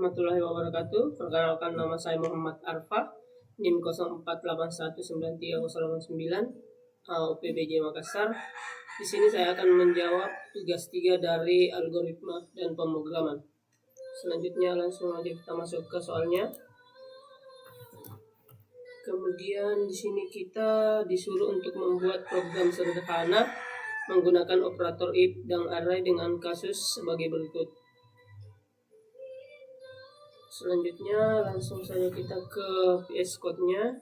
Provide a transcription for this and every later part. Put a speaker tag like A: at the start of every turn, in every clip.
A: warahmatullahi wabarakatuh. Perkenalkan, nama saya Muhammad Arfa, NIM 04819309, UPBJ Makassar. Di sini saya akan menjawab tugas 3 dari algoritma dan pemrograman. Selanjutnya langsung aja kita masuk ke soalnya. Kemudian di sini kita disuruh untuk membuat program sederhana menggunakan operator if dan array dengan kasus sebagai berikut. Selanjutnya langsung saja kita ke VS Code-nya.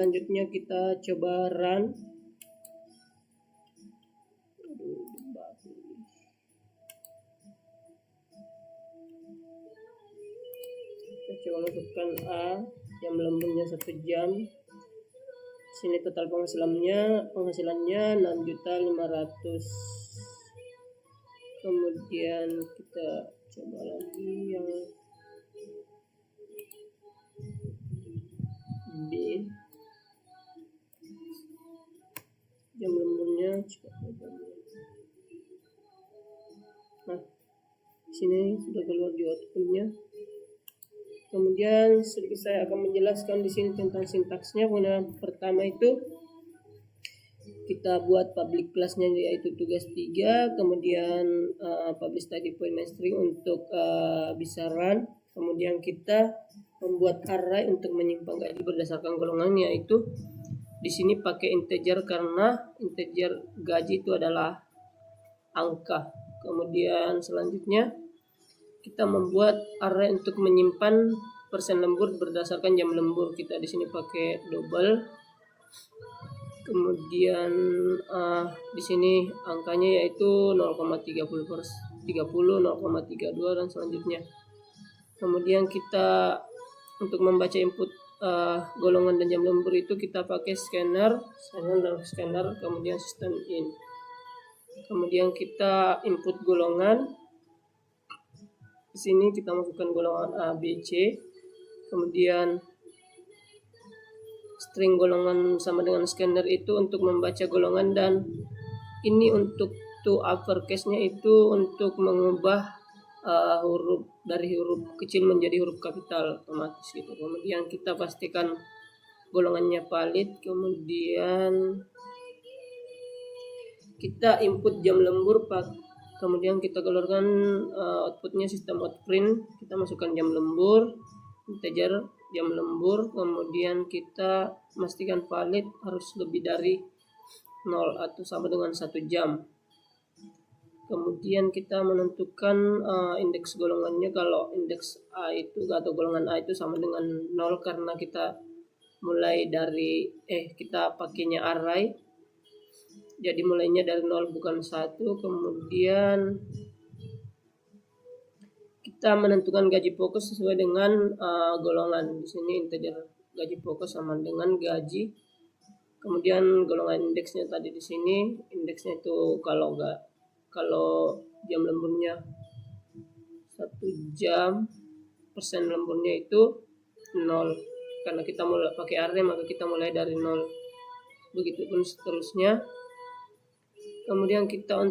A: selanjutnya kita coba run. Kita coba masukkan A, jam lemburnya 1 jam. Sini total penghasilannya 6.500.000. Kemudian kita coba lagi yang B, jam lemburnya nah sini sudah keluar di outputnya. Kemudian sedikit saya akan menjelaskan di sini tentang sintaksnya. Pertama itu kita buat public class-nya yaitu tugas 3, kemudian publish study point main string untuk bisa run. Kemudian kita membuat array untuk menyimpan gaji berdasarkan golongan, yaitu di sini pakai integer karena integer gaji itu adalah angka. Kemudian selanjutnya kita membuat array untuk menyimpan persen lembur berdasarkan jam lembur. Kita di sini pakai double. Kemudian di sini angkanya yaitu 0,30, 0,32 dan selanjutnya. Kemudian kita untuk membaca input golongan dan jam lembur itu kita pakai scanner, kemudian system in. Kemudian kita input golongan. Di sini kita masukkan golongan A, B, C. Kemudian string golongan sama dengan scanner itu untuk membaca golongan, dan ini untuk to uppercase-nya itu untuk mengubah huruf dari huruf kecil menjadi huruf kapital otomatis gitu. Kemudian kita pastikan golongannya valid. Kemudian kita input jam lembur, kemudian kita keluarkan outputnya sistem out print. Kita masukkan jam lembur, integer jam lembur, kemudian kita pastikan valid harus lebih dari 0 atau sama dengan 1 jam. Kemudian kita menentukan indeks golongannya. Kalau indeks A itu atau golongan A itu sama dengan 0 karena kita mulai dari kita pakainya array. Jadi mulainya dari 0 bukan 1. Kemudian kita menentukan gaji pokok sesuai dengan golongan. Di sini integer gaji pokok sama dengan gaji. Kemudian golongan indeksnya tadi di sini, indeksnya itu kalau jam lemburnya 1 jam, persen lemburnya itu 0. Karena kita mulai pakai array maka kita mulai dari 0. Begitupun seterusnya. Kemudian kita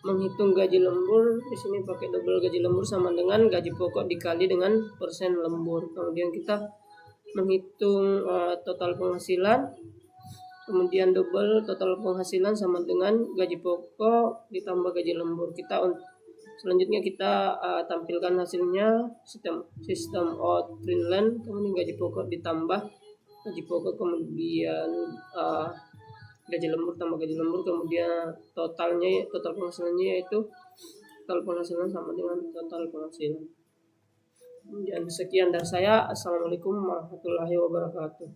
A: menghitung gaji lembur. Di sini pakai double gaji lembur sama dengan gaji pokok dikali dengan persen lembur. Kemudian kita menghitung total penghasilan. Kemudian double total penghasilan sama dengan gaji pokok ditambah gaji lembur. Selanjutnya kita tampilkan hasilnya sistem out print line. Kemudian gaji pokok ditambah gaji pokok, kemudian gaji lembur tambah gaji lembur, kemudian total penghasilannya yaitu total penghasilan sama dengan total penghasilan. Dan sekian dari saya. Assalamualaikum warahmatullahi wabarakatuh.